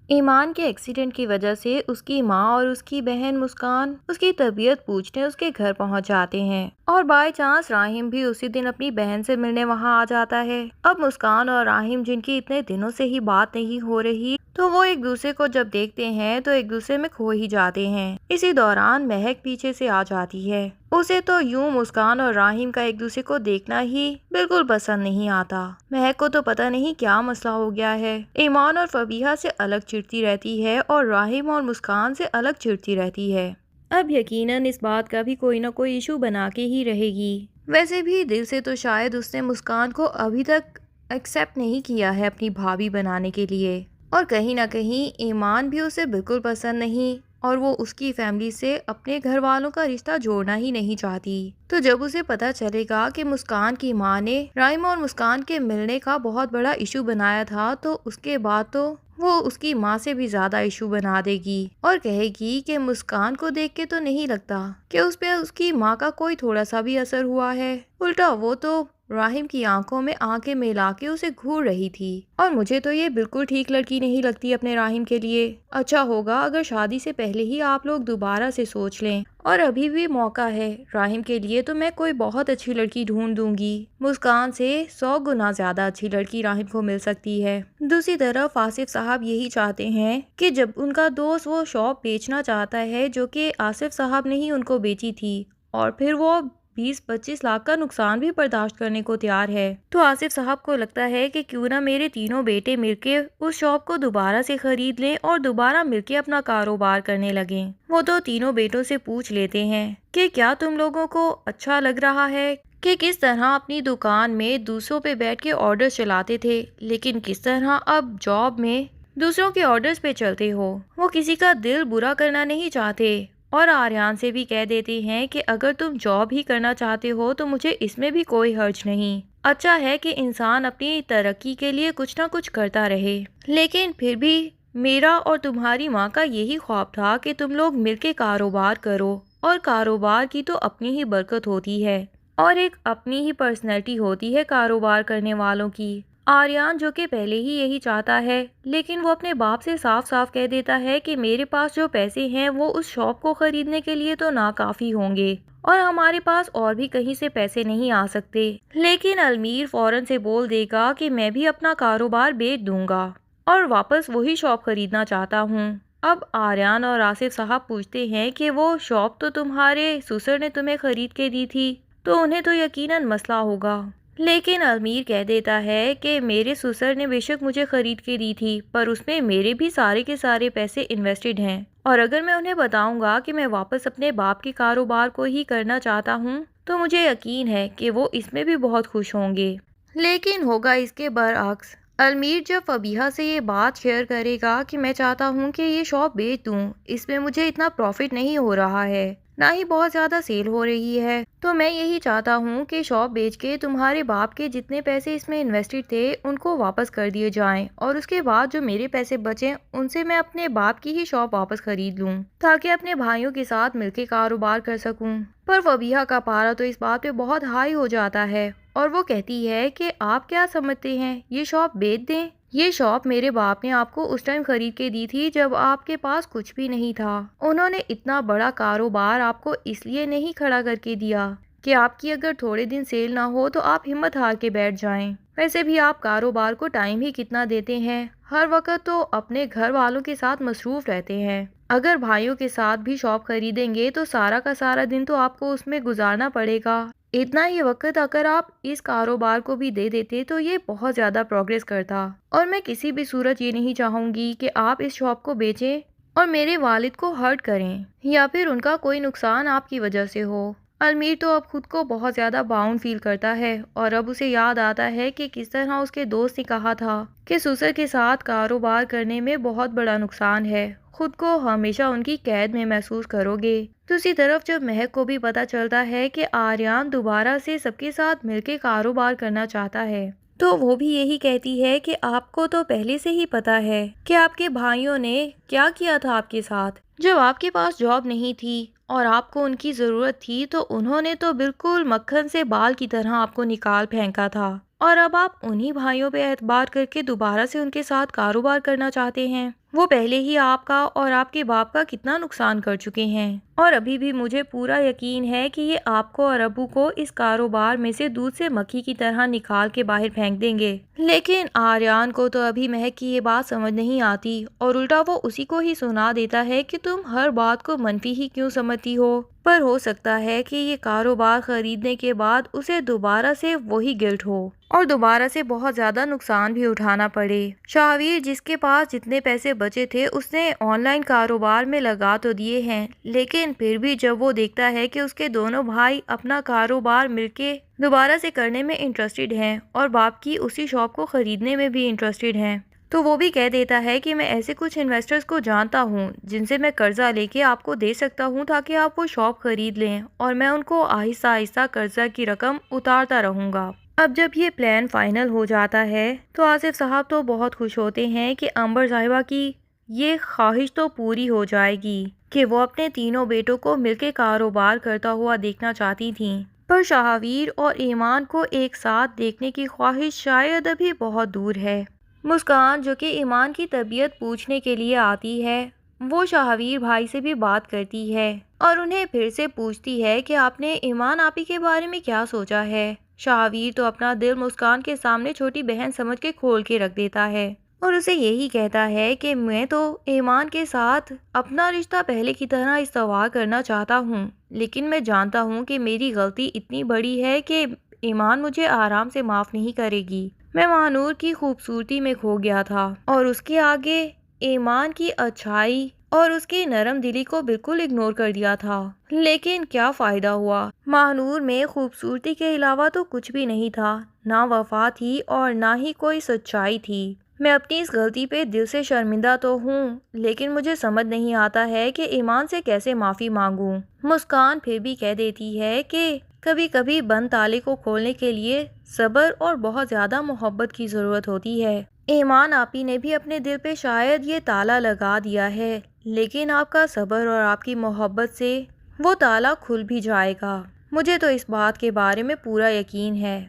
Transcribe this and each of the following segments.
ایمان کے ایکسیڈنٹ کی وجہ سے اس کی ماں اور اس کی بہن مسکان اس کی طبیعت پوچھنے اس کے گھر پہنچ جاتے ہیں اور بائی چانس راہم بھی اسی دن اپنی بہن سے ملنے وہاں آ جاتا ہے۔ اب مسکان اور راہم جن کی اتنے دنوں سے ہی بات نہیں ہو رہی تو وہ ایک دوسرے کو جب دیکھتے ہیں تو ایک دوسرے میں کھو ہی جاتے ہیں۔ اسی دوران مہک پیچھے سے آ جاتی ہے۔ اسے تو یوں مسکان اور راہم کا ایک دوسرے کو دیکھنا ہی بالکل پسند نہیں آتا۔ مہک کو تو پتہ نہیں کیا مسئلہ ہو گیا ہے، ایمان اور فبیہہ سے الگ چڑتی رہتی ہے اور راہم اور مسکان سے الگ چڑتی رہتی ہے۔ اب یقیناً اس بات کا بھی کوئی نہ کوئی ایشو بنا کے ہی رہے گی۔ ویسے بھی دل سے تو شاید اس نے مسکان کو ابھی تک ایکسیپٹ نہیں کیا ہے اپنی بھابھی بنانے کے لیے، اور کہیں نہ کہیں ایمان بھی اسے بالکل پسند نہیں اور وہ اس کی فیملی سے اپنے گھر والوں کا رشتہ جوڑنا ہی نہیں چاہتی۔ تو جب اسے پتا چلے گا کہ مسکان کی ماں نے راہم اور مسکان کے ملنے کا بہت بڑا ایشو بنایا تھا تو اس کے بعد تو وہ اس کی ماں سے بھی زیادہ ایشو بنا دے گی اور کہے گی کہ مسکان کو دیکھ کے تو نہیں لگتا کہ اس پہ اس کی ماں کا کوئی تھوڑا سا بھی اثر ہوا ہے، الٹا وہ تو راہم کی آنکھوں میں آنکھیں ملا کے اسے گھور رہی تھی، اور مجھے تو یہ بالکل ٹھیک لڑکی نہیں لگتی اپنے راہم کے لیے۔ اچھا ہوگا اگر شادی سے پہلے ہی آپ لوگ دوبارہ سے سوچ لیں، اور ابھی بھی موقع ہے راہم کے لیے، تو میں کوئی بہت اچھی لڑکی ڈھونڈ دوں گی۔ مسکان سے 100 گنا زیادہ اچھی لڑکی راہم کو مل سکتی ہے۔ دوسری طرف آصف صاحب یہی چاہتے ہیں کہ جب ان کا دوست وہ شاپ بیچنا چاہتا ہے جو کہ آصف صاحب نے ہی ان کو بیچی تھی، اور پھر وہ 20-25 لاکھ کا نقصان بھی برداشت کرنے کو تیار ہے، تو آصف صاحب کو لگتا ہے کہ کیوں نہ میرے تینوں بیٹے مل کے اس شاپ کو دوبارہ سے خرید لیں اور دوبارہ مل کے اپنا کاروبار کرنے لگیں۔ وہ تو تینوں بیٹوں سے پوچھ لیتے ہیں کہ کیا تم لوگوں کو اچھا لگ رہا ہے کہ کس طرح اپنی دکان میں دوسروں پہ بیٹھ کے آرڈر چلاتے تھے، لیکن کس طرح اب جاب میں دوسروں کے آرڈرز پہ چلتے ہو۔ وہ کسی کا دل برا کرنا نہیں چاہتے اور آریان سے بھی کہہ دیتے ہیں کہ اگر تم جاب ہی کرنا چاہتے ہو تو مجھے اس میں بھی کوئی حرج نہیں، اچھا ہے کہ انسان اپنی ترقی کے لیے کچھ نہ کچھ کرتا رہے، لیکن پھر بھی میرا اور تمہاری ماں کا یہی خواب تھا کہ تم لوگ مل کے کاروبار کرو، اور کاروبار کی تو اپنی ہی برکت ہوتی ہے اور ایک اپنی ہی پرسنالٹی ہوتی ہے کاروبار کرنے والوں کی۔ آریان جو کہ پہلے ہی یہی چاہتا ہے، لیکن وہ اپنے باپ سے صاف صاف کہہ دیتا ہے کہ میرے پاس جو پیسے ہیں وہ اس شاپ کو خریدنے کے لیے تو ناکافی ہوں گے اور ہمارے پاس اور بھی کہیں سے پیسے نہیں آ سکتے، لیکن المیر فوراً سے بول دے گا کہ میں بھی اپنا کاروبار بیچ دوں گا اور واپس وہی شاپ خریدنا چاہتا ہوں۔ اب آریان اور آصف صاحب پوچھتے ہیں کہ وہ شاپ تو تمہارے سسر نے تمہیں خرید کے دی تھی، تو انہیں تو یقیناً مسئلہ ہوگا، لیکن المیر کہہ دیتا ہے کہ میرے سسر نے بے شک مجھے خرید کے دی تھی، پر اس میں میرے بھی سارے کے سارے پیسے انویسٹڈ ہیں، اور اگر میں انہیں بتاؤں گا کہ میں واپس اپنے باپ کے کاروبار کو ہی کرنا چاہتا ہوں تو مجھے یقین ہے کہ وہ اس میں بھی بہت خوش ہوں گے۔ لیکن ہوگا اس کے برعکس، المیر جب فبیہہ سے یہ بات شیئر کرے گا کہ میں چاہتا ہوں کہ یہ شاپ بیچ دوں، اس میں مجھے اتنا پروفٹ نہیں ہو رہا ہے، نہ ہی بہت زیادہ سیل ہو رہی ہے، تو میں یہی چاہتا ہوں کہ شاپ بیچ کے تمہارے باپ کے جتنے پیسے اس میں انویسٹڈ تھے ان کو واپس کر دیے جائیں، اور اس کے بعد جو میرے پیسے بچیں ان سے میں اپنے باپ کی ہی شاپ واپس خرید لوں تاکہ اپنے بھائیوں کے ساتھ مل کے کاروبار کر سکوں۔ پر فبیہہ کا پارا تو اس بات پہ بہت ہائی ہو جاتا ہے اور وہ کہتی ہے کہ آپ کیا سمجھتے ہیں یہ شاپ بیچ دیں؟ یہ شاپ میرے باپ نے آپ کو اس ٹائم خرید کے دی تھی جب آپ کے پاس کچھ بھی نہیں تھا، انہوں نے اتنا بڑا کاروبار آپ کو اس لیے نہیں کھڑا کر کے دیا کہ آپ کی اگر تھوڑے دن سیل نہ ہو تو آپ ہمت ہار کے بیٹھ جائیں۔ ویسے بھی آپ کاروبار کو ٹائم ہی کتنا دیتے ہیں، ہر وقت تو اپنے گھر والوں کے ساتھ مصروف رہتے ہیں، اگر بھائیوں کے ساتھ بھی شاپ خریدیں گے تو سارا کا سارا دن تو آپ کو اس میں گزارنا پڑے گا، اتنا ہی وقت اگر آپ اس کاروبار کو بھی دے دیتے تو یہ بہت زیادہ پروگریس کرتا، اور میں کسی بھی صورت یہ نہیں چاہوں گی کہ آپ اس شاپ کو بیچیں اور میرے والد کو ہرٹ کریں یا پھر ان کا کوئی نقصان آپ کی وجہ سے ہو۔ المیر تو اب خود کو بہت زیادہ باؤنڈ فیل کرتا ہے اور اب اسے یاد آتا ہے کہ کس طرح اس کے دوست نے کہا تھا کہ سسر کے ساتھ کاروبار کرنے میں بہت بڑا نقصان ہے، خود کو ہمیشہ ان کی قید میں محسوس کرو گے۔ دوسری طرف جب مہک کو بھی پتا چلتا ہے کہ آریان دوبارہ سے سب کے ساتھ مل کے کاروبار کرنا چاہتا ہے تو وہ بھی یہی کہتی ہے کہ آپ کو تو پہلے سے ہی پتا ہے کہ آپ کے بھائیوں نے کیا کیا تھا آپ کے ساتھ، جب آپ کے پاس جاب نہیں تھی اور آپ کو ان کی ضرورت تھی تو انہوں نے تو بالکل مکھن سے بال کی طرح آپ کو نکال پھینکا تھا، اور اب آپ انہی بھائیوں پہ اعتبار کر کے دوبارہ سے ان کے ساتھ کاروبار کرنا چاہتے ہیں۔ وہ پہلے ہی آپ کا اور آپ کے باپ کا کتنا نقصان کر چکے ہیں، اور ابھی بھی مجھے پورا یقین ہے کہ یہ آپ کو اور ابو کو اس کاروبار میں سے دودھ سے مکھی کی طرح نکال کے باہر پھینک دیں گے۔ لیکن آریان کو تو ابھی مہک کی یہ بات سمجھ نہیں آتی، اور الٹا وہ اسی کو ہی سنا دیتا ہے کہ تم ہر بات کو منفی ہی کیوں سمجھتی ہو، پر ہو سکتا ہے کہ یہ کاروبار خریدنے کے بعد اسے دوبارہ سے وہی گلٹ ہو اور دوبارہ سے بہت زیادہ نقصان بھی اٹھانا پڑے۔ شاہویر جس کے پاس جتنے پیسے بچے تھے اس نے آن لائن کاروبار میں لگا تو دیے ہیں، لیکن پھر بھی جب وہ دیکھتا ہے کہ اس کے دونوں بھائی اپنا کاروبار مل کے دوبارہ سے کرنے میں انٹرسٹڈ ہیں اور باپ کی اسی شاپ کو خریدنے میں بھی انٹرسٹڈ ہیں، تو وہ بھی کہہ دیتا ہے کہ میں ایسے کچھ انویسٹرز کو جانتا ہوں جن سے میں قرضہ لے کے آپ کو دے سکتا ہوں تاکہ آپ وہ شاپ خرید لیں، اور میں ان کو آہستہ آہستہ قرضہ کی رقم اتارتا رہوں گا۔ اب جب یہ پلان فائنل ہو جاتا ہے تو آصف صاحب تو بہت خوش ہوتے ہیں کہ عنبر صاحبہ کی یہ خواہش تو پوری ہو جائے گی کہ وہ اپنے تینوں بیٹوں کو مل کے کاروبار کرتا ہوا دیکھنا چاہتی تھیں، پر شاہویر اور ایمان کو ایک ساتھ دیکھنے کی خواہش شاید ابھی بہت دور ہے۔ مسکان جو کہ ایمان کی طبیعت پوچھنے کے لیے آتی ہے، وہ شاہویر بھائی سے بھی بات کرتی ہے اور انہیں پھر سے پوچھتی ہے کہ آپ نے ایمان آپی کے بارے میں کیا سوچا ہے۔ شاہویر تو اپنا دل مسکان کے سامنے چھوٹی بہن سمجھ کے کھول کے رکھ دیتا ہے اور اسے یہی کہتا ہے کہ میں تو ایمان کے ساتھ اپنا رشتہ پہلے کی طرح استوار کرنا چاہتا ہوں، لیکن میں جانتا ہوں کہ میری غلطی اتنی بڑی ہے کہ ایمان مجھے آرام سے معاف نہیں کرے گی۔ میں مہنور کی خوبصورتی میں کھو گیا تھا اور اس کے آگے ایمان کی اچھائی اور اس کی نرم دلی کو بالکل اگنور کر دیا تھا، لیکن کیا فائدہ ہوا؟ مہنور میں خوبصورتی کے علاوہ تو کچھ بھی نہیں تھا، نہ وفا تھی اور نہ ہی کوئی سچائی تھی۔ میں اپنی اس غلطی پہ دل سے شرمندہ تو ہوں، لیکن مجھے سمجھ نہیں آتا ہے کہ ایمان سے کیسے معافی مانگوں۔ مسکان پھر بھی کہہ دیتی ہے کہ کبھی کبھی بند تالے کو کھولنے کے لیے صبر اور بہت زیادہ محبت کی ضرورت ہوتی ہے۔ ایمان آپی نے بھی اپنے دل پہ شاید یہ تالا لگا دیا ہے، لیکن آپ کا صبر اور آپ کی محبت سے وہ تالا کھل بھی جائے گا، مجھے تو اس بات کے بارے میں پورا یقین ہے۔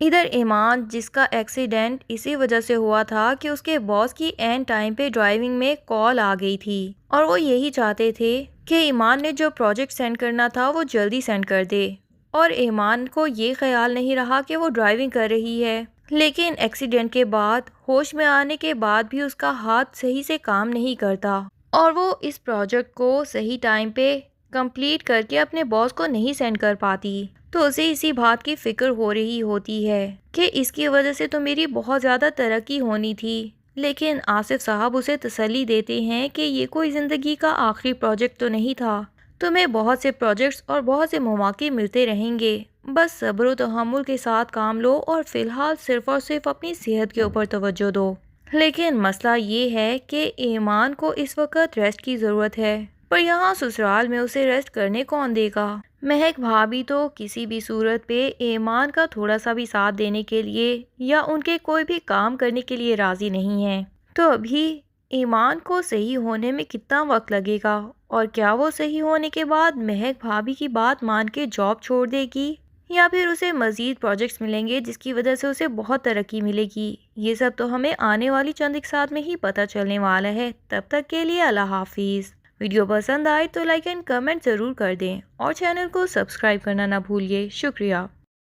ادھر ایمان جس کا ایکسیڈنٹ اسی وجہ سے ہوا تھا کہ اس کے باس کی عین ٹائم پہ ڈرائیونگ میں کال آ گئی تھی، اور وہ یہی چاہتے تھے کہ ایمان نے جو پروجیکٹ سینڈ کرنا تھا وہ جلدی سینڈ کر دے، اور ایمان کو یہ خیال نہیں رہا کہ وہ ڈرائیونگ کر رہی ہے، لیکن ایکسیڈنٹ کے بعد ہوش میں آنے کے بعد بھی اس کا ہاتھ صحیح سے کام نہیں کرتا اور وہ اس پروجیکٹ کو صحیح ٹائم پہ کمپلیٹ کر کے اپنے باس کو نہیں سینڈ کر پاتی، تو اسے اسی بات کی فکر ہو رہی ہوتی ہے کہ اس کی وجہ سے تو میری بہت زیادہ ترقی ہونی تھی، لیکن آصف صاحب اسے تسلی دیتے ہیں کہ یہ کوئی زندگی کا آخری پروجیکٹ تو نہیں تھا، تمہیں بہت سے پروجیکٹس اور بہت سے مواقع ملتے رہیں گے، بس صبر و تحمل کے ساتھ کام لو اور فی الحال صرف اور صرف اپنی صحت کے اوپر توجہ دو۔ لیکن مسئلہ یہ ہے کہ ایمان کو اس وقت ریسٹ کی ضرورت ہے، پر یہاں سسرال میں اسے ریسٹ کرنے کون دے گا؟ مہک بھابھی تو کسی بھی صورت پہ ایمان کا تھوڑا سا بھی ساتھ دینے کے لیے یا ان کے کوئی بھی کام کرنے کے لیے راضی نہیں ہے، تو ابھی ایمان کو صحیح ہونے میں کتنا وقت لگے گا، اور کیا وہ صحیح ہونے کے بعد مہک بھابھی کی بات مان کے جاب چھوڑ دے گی، یا پھر اسے مزید پروجیکٹس ملیں گے جس کی وجہ سے اسے بہت ترقی ملے گی؟ یہ سب تو ہمیں آنے والی چند ایک ساتھ میں ہی پتہ چلنے والا ہے۔ تب تک کے لیے اللہ حافظ۔ ویڈیو پسند آئے تو لائک اینڈ کمنٹ ضرور کر دیں اور چینل کو سبسکرائب کرنا نہ بھولیے۔ شکریہ۔